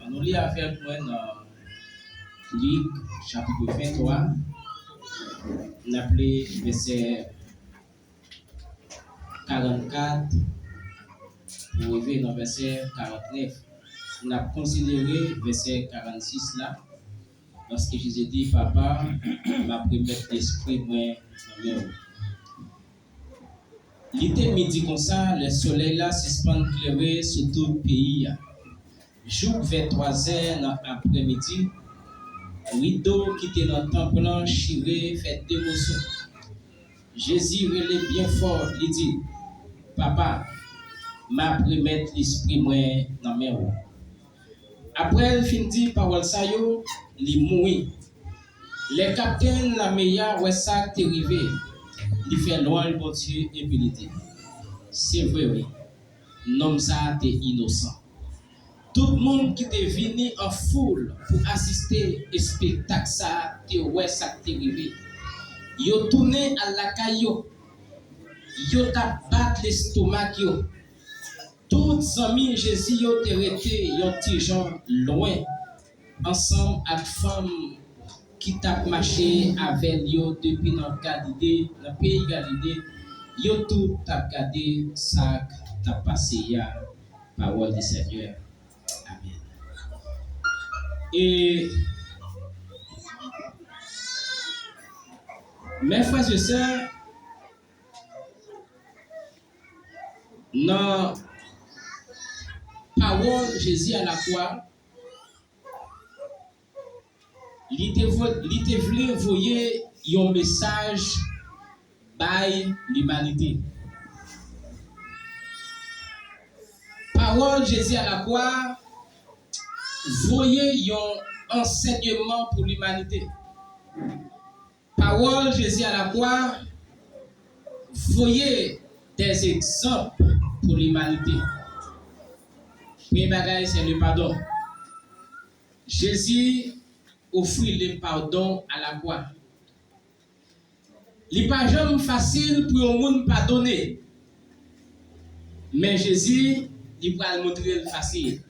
Nous lisons avec moi dans Luc chapitre 23, on appelé verset 44 pour arriver dans verset 49. On a considéré verset 46 là, lorsque Jésus dit, Papa, m'a pris mettre l'esprit moi dans mes roues. Il était midi comme ça, le soleil là suspend clairé sur tout le pays. Jour vers 3 heures dans l'après-midi, rideau qui était dans le temple là, chiré, fait dévotion. Jésus relève bien fort, il dit, Papa, m'a pris mettre l'esprit moi dans mes roues. Après, il finit dit parole ça yo, il mourit. Les capitaines la meilleure ouais ça t'est arrivé. Il fait loin le bon Dieu et puis il dit, c'est vrai oui. Nom ça t'es innocent. Tout le monde qui est venu en foule pour assister au spectacle ça t'es ouais ça t'est arrivé. Yo tourné à la caillou. Yo t'a battu l'estomac yo. Toutes amis Jésus yo t'es resté yon petit gens loin ensemble avec femme qui t'a marché avec yo depuis dans Galilée, dans pays Galilée, yo tout t'a gardé ça t'a passé ya parole du Seigneur. Amen. Et mes frères et sœurs, dans parole Jésus à la croix, il te voulait envoyer un message by l'humanité. Parole Jésus à la croix, voyez un enseignement pour l'humanité. Parole Jésus à la croix, voyez des exemples pour l'humanité. Premier bagage, c'est le pardon. Jésus offrit le pardon à la croix. Il n'est pas jamais facile pour un monde pardonner. Mais Jésus, il va le montrer facile.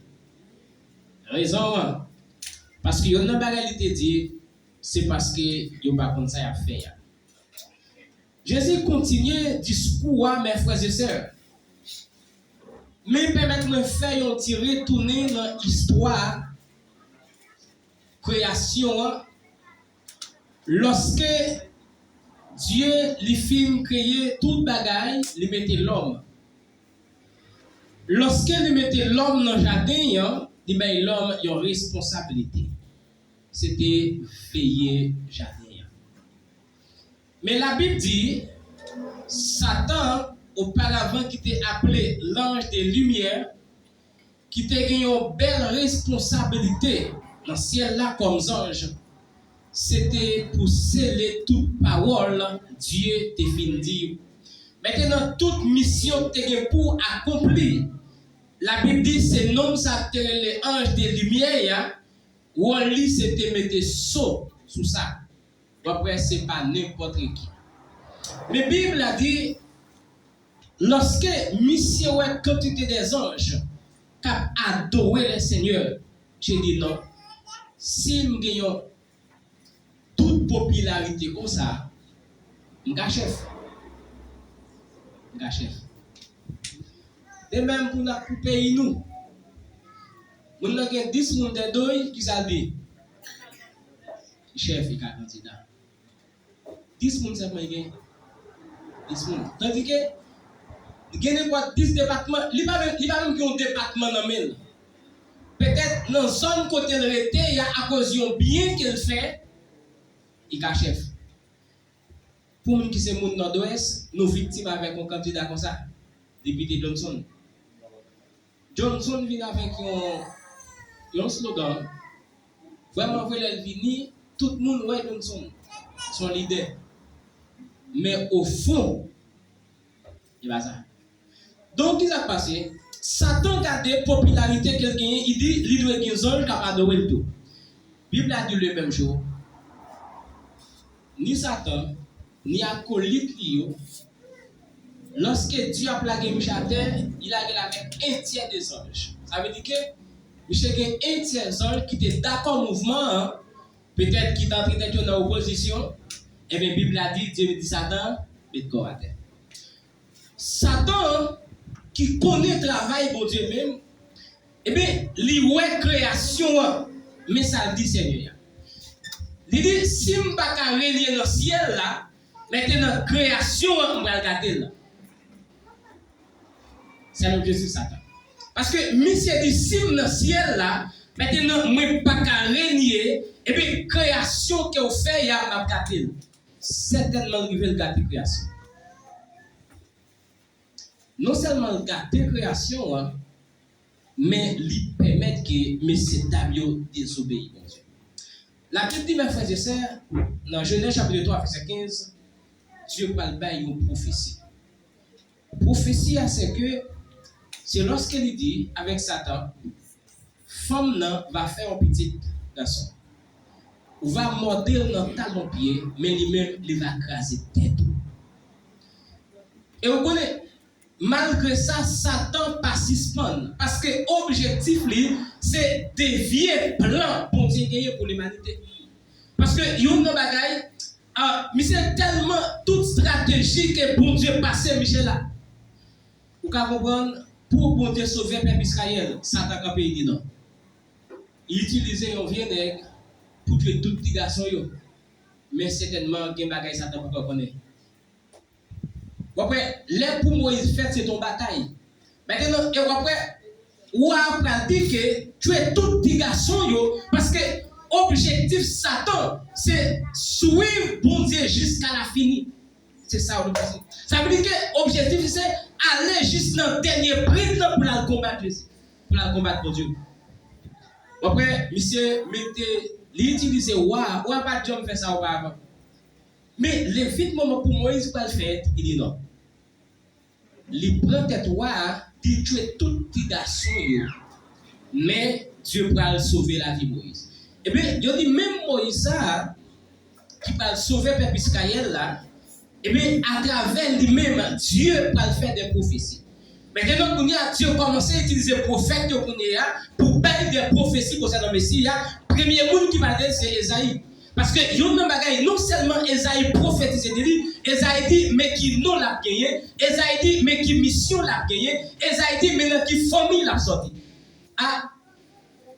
Raison, parce que il y a une réalité dit, c'est parce que il n'y a pas comme ça à faire. Jésus continue discours, mes frères et sœurs. Mais permettez-moi de faire un petit retourner dans l'histoire création. Lorsque Dieu lui fit créer tout bagaille, il mettait l'homme. Lorsque il mettait l'homme dans le jardin, il met l'homme une responsabilité. C'était veiller jardin. Mais la Bible dit, Satan, auparavant qui était appelé l'ange des lumières, qui était une belle responsabilité dans le ciel là comme ange, c'était pour sceller toute parole Dieu te fin dire. Maintenant, toute mission te pour accomplir. La Bible dit c'est non ça les anges des lumières, ou on lit c'était mettre saut sous ça. Après c'est pas n'importe qui. Mais la Bible a dit lorsque mission est quantité des anges qui adorer le Seigneur, j'ai dit non. Si nous gagnons toute popularité comme ça, nous sommes chef. Nous sommes chef. De même pour nous payer nous. Nous avons 10 personnes de deux qui sont dit. Chef est candidat. 10 personnes c'est pas gagné. 10 personnes. Tandis que il y a 10 départements, il n'y a pas même un département dans le peut-être dans son côté de l'été, il y a à cause du bien qu'il fait, il est chef. Pour nous qui sommes dans nord-ouest, nous victimes avec un candidat comme ça, député Johnson. Johnson vient avec un slogan. Vraiment, vous voulez venir, tout le monde voit Johnson, son leader. Mais au fond, il va ça. Donc, qu'est-ce qui s'est passé? Satan a des popularités qu'il gagne, il dit, il doit gagner un ange qui a adoré le tout. La Bible a dit le même jour. Ni Satan, ni acolyte, lorsque Dieu a plagué Michel, il a avec un tiers des anges. Ça veut dire que Monsieur qui est un tiers ange qui était d'accord mouvement, peut-être qui t'a peut-être dans opposition, et bien la Bible a dit, Dieu dit Satan, met corps à terre. Satan, qui connaît le travail pour Dieu même, eh bien, il voit création, mais ça dit Seigneur. Il dit, si je ne peux pas relier dans le ciel là, maintenant, création, on va regarder là. C'est l'objectif de Satan. Parce que, monsieur dit, si dans le ciel là, maintenant, je ne peux pas régner, et puis, création que vous faites, il y a un gâté. Certainement, il veut gâter création. Non seulement gâter création, hein, mais lui permettre que M. Tabio désobéisse, mon Dieu. La Bible dit, mes frères et sœurs, dans Genèse chapitre 3, verset 15, Dieu parle d'une prophétie. Prophétie, c'est que, c'est lorsqu'il dit avec Satan, femme va faire un petit garçon. Ou va mordir dans talon pied, mais lui-même, il va craser tête. Et vous connaissez, malgré ça, Satan pas suspend. Parce que l'objectif, c'est dévier plan pour Dieu pour l'humanité. Parce que, il y a une bagaille, mais c'est tellement toute stratégie que bon Dieu passe, Michel là. Vous comprenez, pour bon Dieu sauver le peuple Israël, Satan a dit non. Il utilisait un vieux nègre pour tuer tout petit garçon. Mais certainement, il y a un bagaille Satan ne peut pas connaître. Après, l'air pour Moïse fait, c'est ton bataille. Maintenant, et après, ou après dit que tu es tout petit garçon, parce que l'objectif Satan, c'est suivre bon Dieu jusqu'à la fin. C'est ça l'objectif. Ça veut dire que l'objectif, c'est aller jusqu'à le dernier prix pour la combattre. Pour la combattre pour Dieu. Après, monsieur, mettez, l'utiliser, ou pas de Dieu faire ça auparavant. Mais le vite moment pour Moïse pas le faire, il dit non. Il prend tête il tue tout petit garçon, mais Dieu va sauver la vie de Moïse. Et bien, il dit même Moïse qui va sauver le peuple Israël là, et bien à travers lui-même, Dieu va faire des prophéties. Maintenant, Dieu a commencé à utiliser les prophètes pour faire des prophéties concernant le Messie. Le premier monde qui va dire, c'est Esaïe. Parce que non seulement Esaïe prophétisé de lui, Esaïe dit, mais qui non l'a gagné, Esaïe dit, mais qui mission l'a gagné, Esaïe dit, mais qui famille l'a sorti. Ah,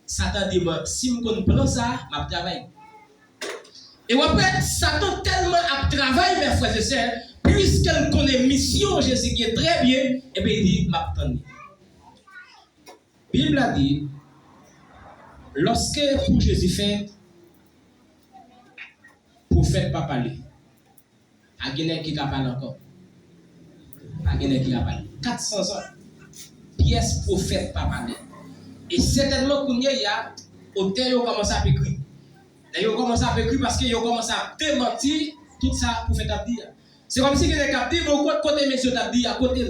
Satan dit, si je comprends ça, je travaille. Et après, Satan tellement a travaillé, mes frères et sœurs, puisqu'elle connaît mission, Jésus qui est très bien, et bien il dit, je m'attends. La Bible a dit, lorsque pour Jésus fait, prophète pas parler. A Guinée qui a parlé encore. A Guinée qui a parlé. 400 ans. Pièce prophète pas parler. Et certainement qu'on y a, au temps ils ont commencé à écrire. Ils ont commencé à écrire parce qu'ils ont commencé à démentir tout ça prophète a dit. C'est comme si les cap dit, mais côté monsieur t'a dit à côté.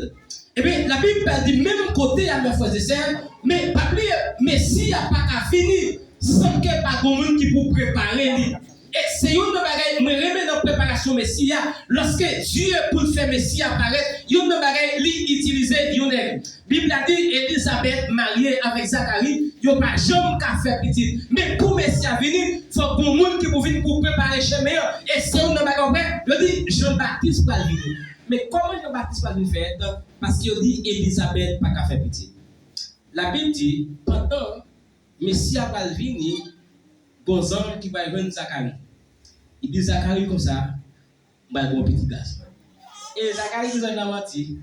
Et bien la Bible dit même côté à mes frères et sœurs, mais pas oublier Messie a pas qu'à finir sans que pas de monde qui pour préparer lui. Et c'est une bagaille, me remet dans la préparation Messia. Lorsque Dieu pour faire Messia apparaître, une bagaille, lui utiliser une règle. Bible a dit, Elisabeth mariée avec Zacharie, il n'y a pas jamais qu'à faire petit. Mais pour Messia venir, il faut que monde qui pour venir pour préparer le chemin. Et c'est une bagaille, il dit, Jean-Baptiste va venir. Mais comment Jean-Baptiste va venir faire? Parce qu'il dit, Elisabeth pas qu'à faire petit. La Bible dit, pendant Messia va venir, Gonzan qui va venir Zacharie. Il dit Zacharie comme ça, bah bon petit garçon. Et Zacharie dit dans menti.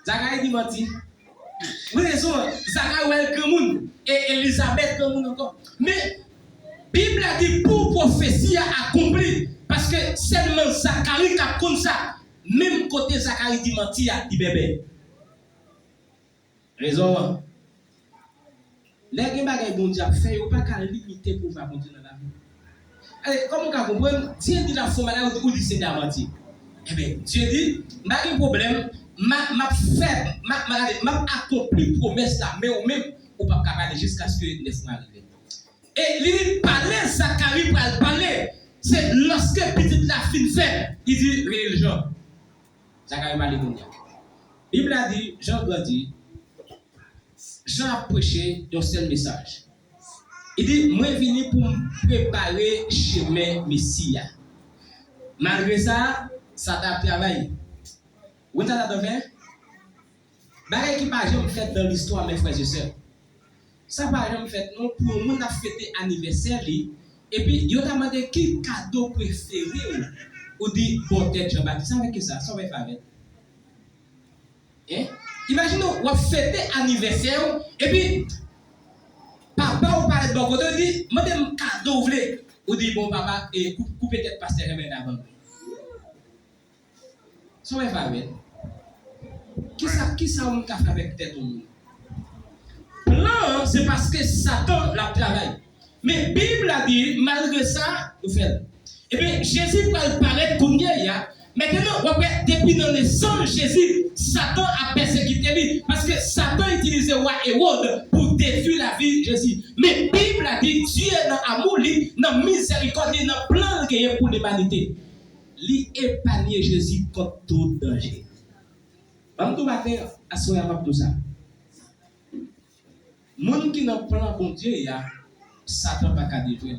Zacharie dit menti. Vous avez raison, Zacharie est grand monde et Elisabeth grand monde encore. Mais Bible a dit pour prophétie accomplie parce que seulement Zacharie qui a comme ça. Même côté Zacharie dit menti a dit bébé. Raison. Les gens qui bon Dieu fait, ils ne pas qu'à limiter pour faire bon Dieu dans la vie. Allez, comment on comprend? Dieu dit la forme là où dit c'est menti. Eh bien, Dieu dit, pas de problème, m'a accompli promesse là, mais au même, on ne peut pas parler jusqu'à ce que les fois arrivent. Et il dit, parler, Zacharie pour parler, c'est lorsque petite la fin fait, il dit, les gens, Zacharie m'a dit, Bible a dit, Jean doit dire, Jean a prêché un seul message. Il dit, moi venu pour me préparer chemin Messia. Malgré ça, ça t'a travaillé. Vous avez fait? Bagay qui pas jamais fait dans l'histoire, mes frères et sœurs. Ça pas jamais fait non pour nous a fêté anniversaire et puis il a demandé quel cadeau préféré ou dit bon tête Jean-Baptiste. Ça veut que ça va faire. Hein? Imaginez on fêter anniversaire et puis papa ou parle de bon côté dit moi dem cadeau vle ou dit bon papa et couper tête pasteur remède avant. Ça va faire. Qui ça on a fait avec tête au monde? Plan, c'est parce que Satan la travaille. Mais la Bible a dit, malgré ça, nous faisons. Et bien, Jésus va paraître comme il y a. Maintenant, depuis dans les sangs de Jésus, Satan a persécuté lui. Parce que Satan utilisait roi Hérode pour détruire la vie de Jésus. Mais la Bible a dit, Dieu est dans l'amour, dans la miséricorde, dans le plan qu'il y a pour l'humanité. Il épargne Jésus contre tout danger. Comme tout matin, à ce moment tout ça. Moun qui n'a pas bon Dieu, il y a Satan pas qu'à détruire.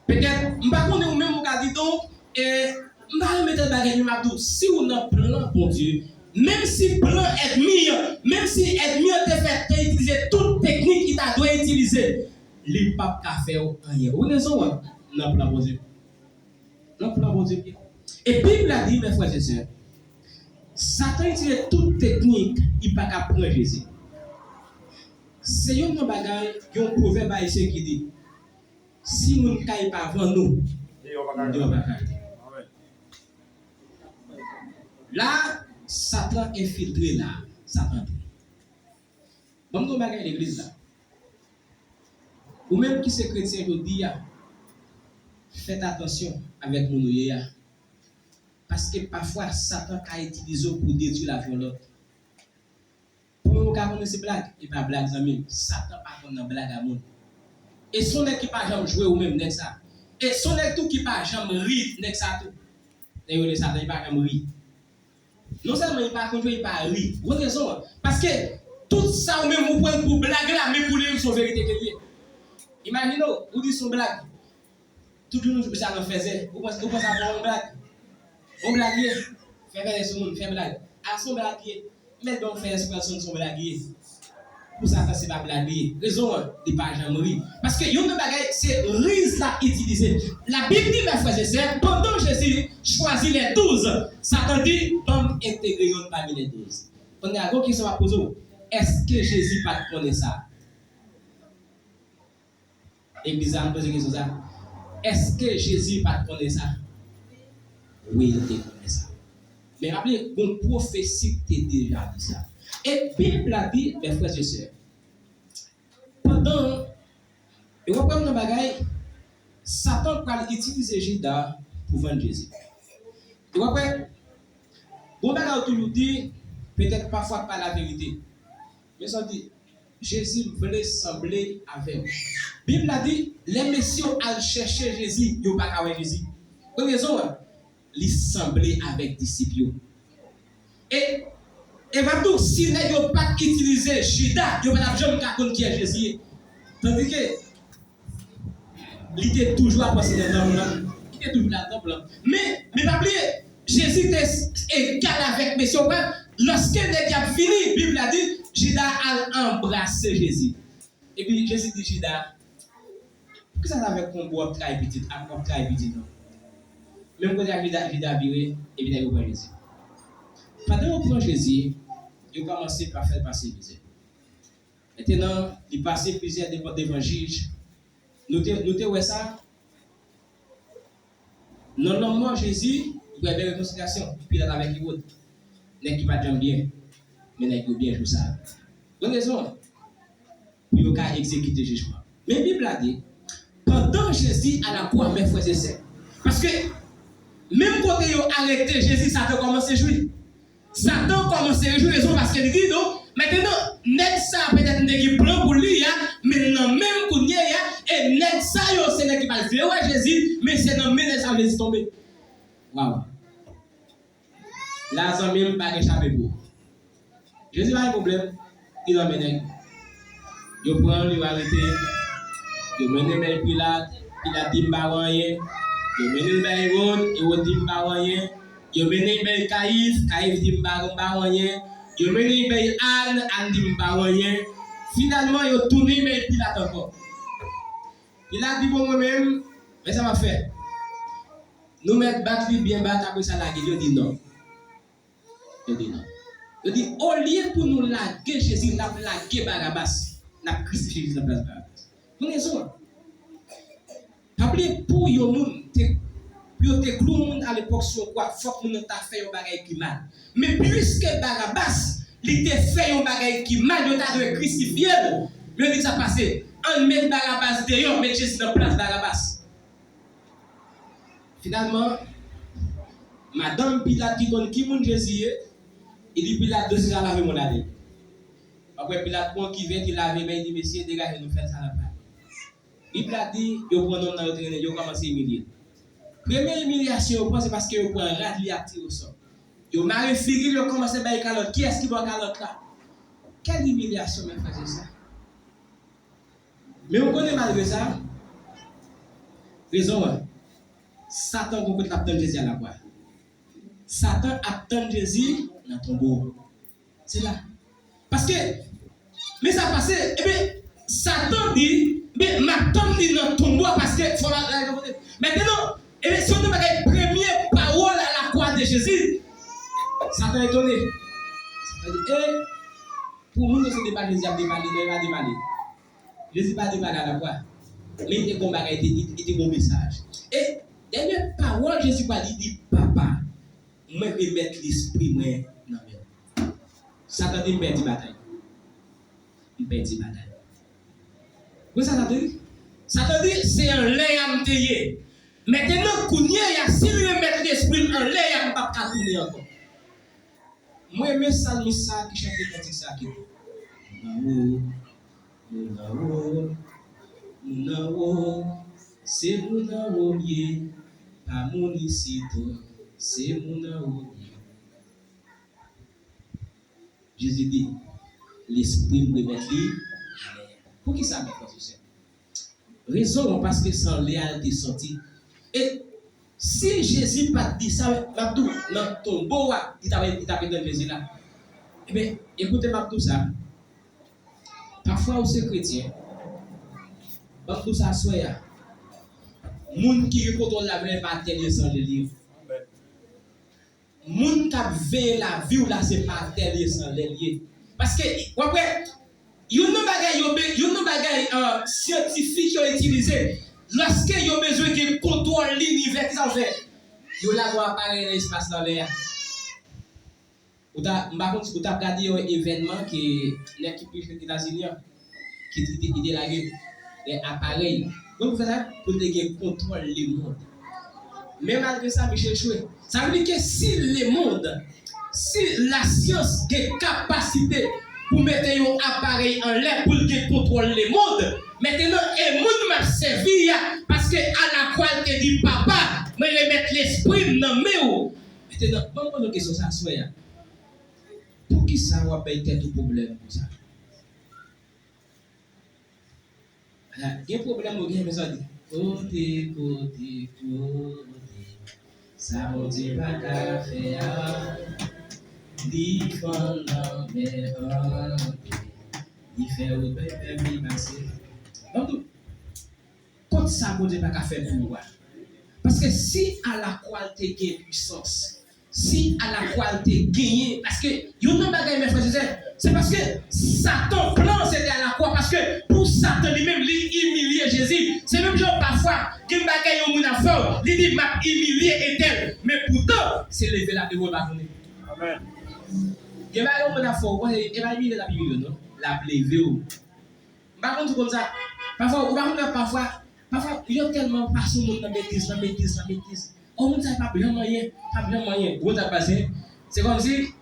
Peut-être, m'pas connait ou même m'ka dit donc et m'pa mettre bagage m'abdou si on n'a plan bon Dieu, même si plan ennemi, même si ennemi te fait utiliser toute technique qu'il t'a doit utiliser, les pas qu'à faire rien. Ou raison n'a plan bon Dieu. N'a plan bon Dieu. Et Bible a dit mes frères et sœurs, Satan utilise toute technique, il pas qu'à prendre Jésus. C'est un bagage, un proverbe haïtien qui dit si nous ne caillons pas avant nous, Dieu va cailler. Là, Satan est filtré là. Satan. Bon, nous bagage l'église là. Ou même qui c'est chrétien, je dis, faites attention avec mon noué. Parce que parfois, Satan a utilisé pour détruire la vie de l'autre. Pour nous, quand on ces blagues, et pas blagues, amis. Satan pas qu'on a blague à monde. Et son nèg qui pas jamais jouer ou même nèg ça. Et son nèg tout qui pas jamais rire nèg ça tout. D'ailleurs le Satan il pas jamais rire. Non seulement il pas contre il pas rire. Vous raison parce que tout ça ou même vous prenez pour blague là mais pour lui son vérité que lié. Imaginez vous dit son blague. Tout le monde ça en faisait. Vous pensez avoir une blague. On blague. Fait faire son monde, fait blague. À son blague. Mais donc faire expression de son blague. Pour ça, c'est pas blaguer. Raison, de pas jamais rire. Parce que yon de bagaille, c'est rire là utilisé. La Bible dit, mes frères et sœurs, pendant Jésus choisit les 12, Satan dit, homme intégré parmi les 12. On a une question à poser. Est-ce que Jésus pas connaît ça? Et bizarre, poser question ça. Est-ce que Jésus pas connaît ça? Oui, il connaît ça. Mais rappelez, une prophétie t'est déjà dit ça. Et Bible a dit, mes frères et sœurs, pendant, et vous comprenez le bagaille, Satan va utiliser Judas pour vendre Jésus. Et vous comprenez, bon bagaille toujours dit, peut-être parfois pas la vérité. Mais ça dit, Jésus voulait sembler avec. Bible a dit, les messieurs allaient chercher Jésus, ils n'ont pas qu'à Jésus. Pour raison, ils semblaient avec disciples. Et va donc, si vous n'avez pas utilisé Judas, vous n'avez jamais compris qui est Jésus. Tandis que, il était toujours à passer dans l'homme. Il était toujours là-dedans. Mais pas oublier, Jésus était égal avec messieurs. Lorsque les a fini, la Bible a dit, Judas a embrassé Jésus. Et puis Jésus dit, Judas, pourquoi ça avait qu'on boit très petit, à boire très petit, non? Même quand Judas a viré, et puis il a ouvert Jésus. Pendant qu'on prend Jésus, il a commencé par faire passer Jésus. Maintenant, il passait plusieurs devant juge. Notez ça. Normalement, Jésus, il y avait une réconciliation. Puis il est avec les autres. Il n'est pas bien, mais il n'est bien joué ça. Bonne raison. Il n'y a qu'à exécuter le jugement. Mais la Bible a dit, pendant Jésus à la croix, mes frères et sœurs, parce que même quand ils ont arrêté Jésus, Satan commence à jouer. Satan commence à jouer parce qu'il dit, donc, maintenant, net ça peut-être n'est pas plan pour lui, mais non, même qu'on y est, et net ça, c'est n'est pas le ouais, Jésus, mais c'est non, mais ça Jésus tomber. Waouh. Là, ça même pas échappé pour. Jésus n'a pas de problème. il emmène. Je prends lui arrêté. Je mène le Pilate, Pilate dit pas rien. Je mène le Hérode, Hérode dit pas rien. Je mène le Caïphe, Caïphe dit pas rien. Je mène le Anne, Anne dit pas rien. Finalement, je tourne mais Pilate encore. Pilate dit pour moi-même, mais ça va faire. Nous mettre battre bien battre après ça la je dis non. Je dis non. Je dis au lieu pour nous laguer Jésus, la laguer Barabbas, la crucifié Jésus la place Barabbas. Vous raison. Rappelez pour yo moun te clou moun à l'époque sur quoi faut que nous t'a fait un bagage qui mal. Mais puisque Barabbas il te fait un bagage qui mal, yo t'a dû crucifier. Mais dit ça passé, on met Barabbas dehors, met Jésus dans place Barabbas. Finalement, Madame Pilate qui connaît qui moun Jésus, il dit Pilate dossier à laver mon année. Après Pilate bon qui vient qui laver mais il dit monsieur dégagez nous faire ça là bas. Pilate dit yo prend homme dans le terrain, yo commence à humilier. Première humiliation c'est parce que yo prend rat li a tiré au sol. Yo maré figure yo commence à bailler calotte. Qui est-ce qui boit calotte là? Quelle humiliation mes frères et ça. Mais on connaît malgré ça. Raison Satan beaucoup attend Jésus à la croix. Satan attend Jésus dans ton tombeau. C'est là. Parce que, mais ça passe, eh bien, Satan dit, mais m'attend dans ton tombeau parce que, faut la maintenant, eh bien, si on a la première parole à la croix de Jésus, Satan est étonné. Satan dit, pour nous, ce n'est pas Jésus à dévaler. Jésus n'a pas dévalé à la croix. Mais il était bon message. Et, dernière parole, Jésus va dire, papa, moi je vais mettre l'esprit moi dans mes mains. Satan dit, je bataille. Je bataille. Vous savez, Satan dit, c'est un lait à me tailler. Maintenant, si je vais mettre l'esprit en lait à me pas tourner encore. Moi, je mets ça, qui chante le ça qui c'est mon aoulier, pas mon ici, c'est mon aoulier. Jésus dit, l'esprit me mettre lui. Pour qui ça me fait? Raison parce que sans léalité sorti. Et si Jésus n'a pas dit ça, Mabdou, dans ton beau, il t'a donné Jésus là. Eh bien, écoutez Mabdou ça. Parfois, vous êtes chrétien. Mabdou ça, soya. Moun qui contrôle la vraie bataille sans le livre. Moun qui veille la vie ou là c'est bataille sans le livre. Parce que après yon nou bagay scientifique ont utilisé lorsque yon besoin de contrôle l'univers ça fait. Yon la doit apparaître dans l'espace dans l'air. Ou ta regardé un événement qui l'équipe des États-Unis qui était la guerre des appareils. Donc, vous faites ça pour te contrôler le monde. Mais malgré ça, Michel Chouet, ça veut dire que si le monde, si la science a capacité pour mettre un appareil en l'air pour contrôler le monde, maintenant, le monde m'a servi parce que à la croix, il te dit, papa, je vais mettre l'esprit dans mes mains. Maintenant, bon, une question, ça soit. Pour qui ça va payer tout problème pour ça? Il y a un problème où il y a besoin de côté, ça ne dit pas qu'à faire, différent, mais différent, il passer. Donc, quand ça ne dit pas qu'à faire pour moi. Parce que si à la croix tu as puissance, si à la croix tu as gagné, parce que you n'as pas gagné, mes frères, c'est parce que Satan plan c'était à la croix, parce que pour Satan lui-même, il humilier Jésus. C'est même genre parfois, qu'il m'a gagné au monde à fort, il dit m'a humilié et tel, mais pourtant, c'est levé la dévoile à donner. Amen. Il m'a gagné au monde à fort, il m'a humilié la Bible, non? La levé. Par contre, comme ça, parfois, il y a tellement passé au monde dans bêtise. On ne sait pas bien moyen. Vous avez passé, c'est comme si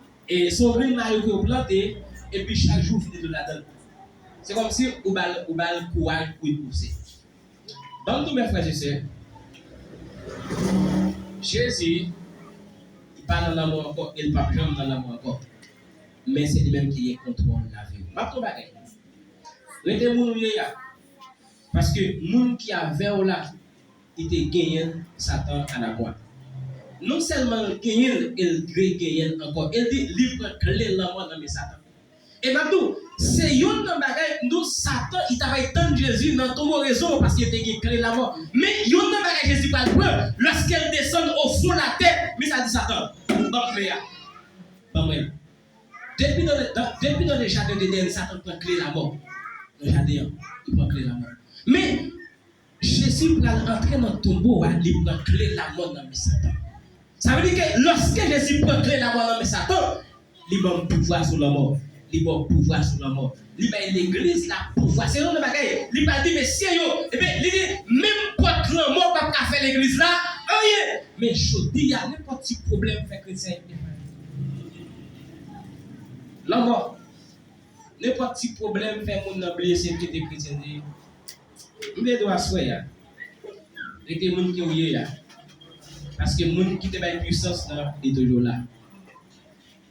son blé maillot planté et puis chaque jour finit de la donne. C'est comme si vous avez le courage pour y pousser. Donc, tous mes frères et sœurs, Jésus, il parle dans l'amour encore, il ne parle jamais dans l'amour encore. mais c'est lui-même qui contrôle la vie. Pas tout bagage. Rete moun ouye ya. Parce que moun qui avait là, il était gagné Satan à la croix. Non seulement gagné, il gagné encore. Il dit libre clé la mort dans mes Satan. Et maintenant, c'est yon nan bagay, nous Satan, il t'avait tant Jésus dans ton raison parce qu'il était clé la mort. Mais yon nan bagay Jésus pas preuve lorsqu'elle descend au fond de la terre, mais ça dit Satan. Bon frère. Bon frère. Depuis dans le jardin d'Éden, Satan prend clé la mort. Le jardin, il prend clé la mort. Mais Jésus va entrer dans le tombeau, il prend clé la mort dans mes Satan. Ça veut dire que lorsque Jésus prend clé la mort dans mes Satan, il va pouvoir sur la mort. Il va pouvoir sur la mort. Il va l'église la pouvoir. C'est non de bagaille. Il va dire mais si yo, et bien il dit même quoi que la mort pas faire l'église là, oh mais je dis il y a n'importe quel problème fait chrétien. La mort. N'importe quel problème fait mon oublier c'est que des chrétiens. Il doit souhaiter. Et des gens qui oublié là. Parce que les gens qui te baillent puissance là, est toujours là.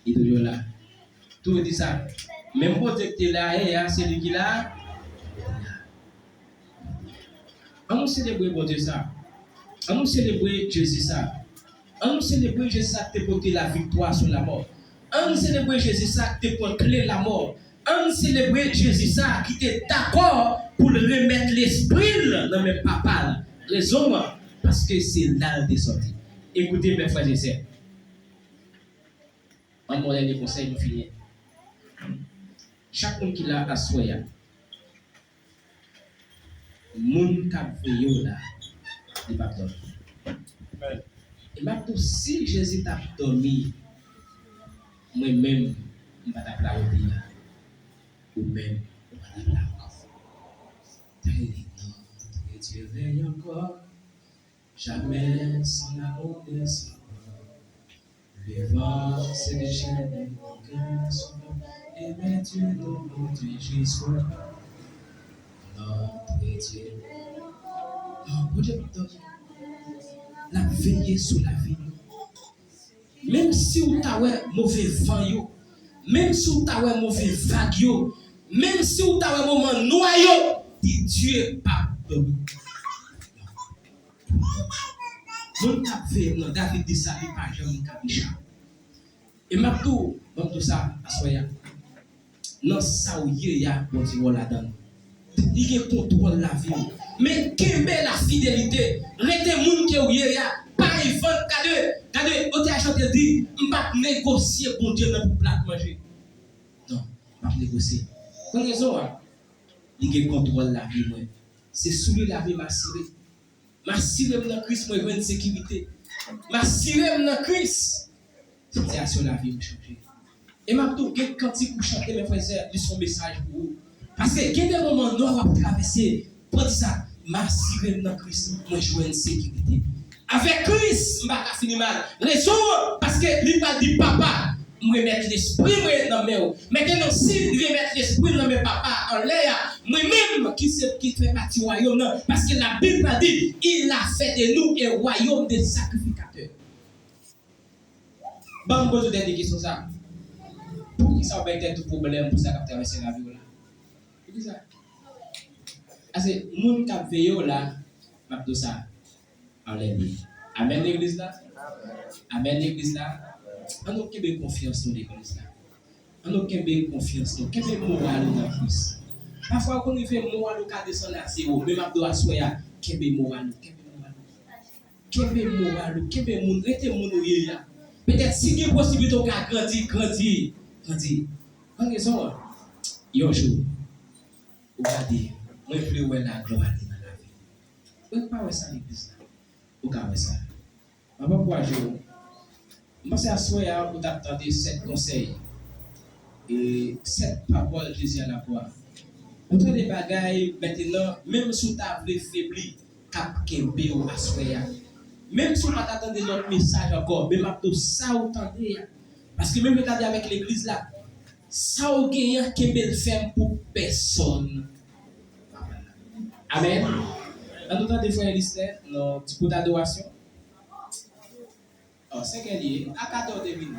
Il est toujours là. Tout dit ça. Même pour dire que tu es là, c'est lui qui est là. On nous célébrer pour Dieu ça. On nous célébrer Jésus ça. On nous célébrer Jésus ça qui te porté la victoire sur la mort. On nous célébrer Jésus ça qui te porté la mort. On nous célébrer Jésus ça qui était d'accord pour remettre l'esprit dans mes papas. Raison parce que c'est là des sorties. Écoutez mes frères et sœurs. Un dernier conseil pour finir. Chaque monde qui l'a assoya, moun kap veyo là, il va dormir. Et maintenant, si Jésus t'a dormi, moi-même, je ne vais pas t'applaudir. Ou même, je ne vais pas t'applaudir. Dieu veille encore, jamais sans amour de son corps. Le vent se déchaîne, mon cœur son nom. Et mais Dieu nous conduit jusqu'au notre Dieu. Oh, Dieu, la veille sur la vie. Même si vous avez mauvais vent, même si vous avez mauvais vague, même si vous avez moment noyau, Dieu pas dormi. Mon café, David dit ça, il pas jamais cabicha. Et maintenant, donc tout ça, à soya. Non, ça ou y a bon Dieu là-dedans. Il contrôle la vie. Mais quelle belle la fidélité. Rete moun qui ou y a pas y vendre cadeau. Au théâtre te dit, on pas négocier pour Dieu dans pour plat manger. Non, pas négocier. Pour raison, il contrôle la vie moi. C'est soulever la vie m'assurer. M'assurer dans Christ moi une sécurité. M'assurer dans Christ. Situation la vie me changer. Et maintenant, quand il chante mes frères et sœurs, il son message pour vous. Parce que il y a des moments où on va traverser. Pour dire ça, m'assurer dans Christ, moi je une sécurité. Avec Christ, je ne vais pas finir mal. Raison, parce que lui va dire papa, je vais mettre l'esprit dans mes mains. Maintenant, si je vais mettre l'esprit dans mes papas en l'air, moi-même qui fait partie du royaume, parce que la Bible a dit, il a fait de nous un royaume de sacrificateurs. Bon, je pose des questions ça. Pour qui ça va être tout problème pour ça qui traverser la vie là? Pour qui ça? Parce que moun qui veille là, m'a tout ça en l'air. Amen l'église là. Amen l'église là. On a qu'une confiance dans l'église là. On a qu'une confiance dans qu'une morale dans Christ. Parfois quand on fait morale au cas de son là, c'est haut, même abdo assoya, qu'une morale, qu'une moun, rete moun là. Peut-être si il y a possibilité de grandir. En raison, il y a un jour, vous allez dire, moi je veux voir la gloire dans la vie. Vous ne pouvez pas ça l'église là. Vous pouvez pas ça. Je ne sais pas pourquoi je pense à soi pour t'attendre 7 conseils et 7 paroles de Jésus à la croix. Vous avez des bagailles maintenant, même si vous avez faibli, cap kembe ou assoya. Même si vous n'avez pas attendu notre message encore, même après ça vous attendez. Parce que même le cas avec l'église là, ça vous gagne kembe faire pour personne. Amen. En tout temps des frères et sœurs, notre petit coup d'adoration. Oh, c'est qu'elle est à 14 minutes.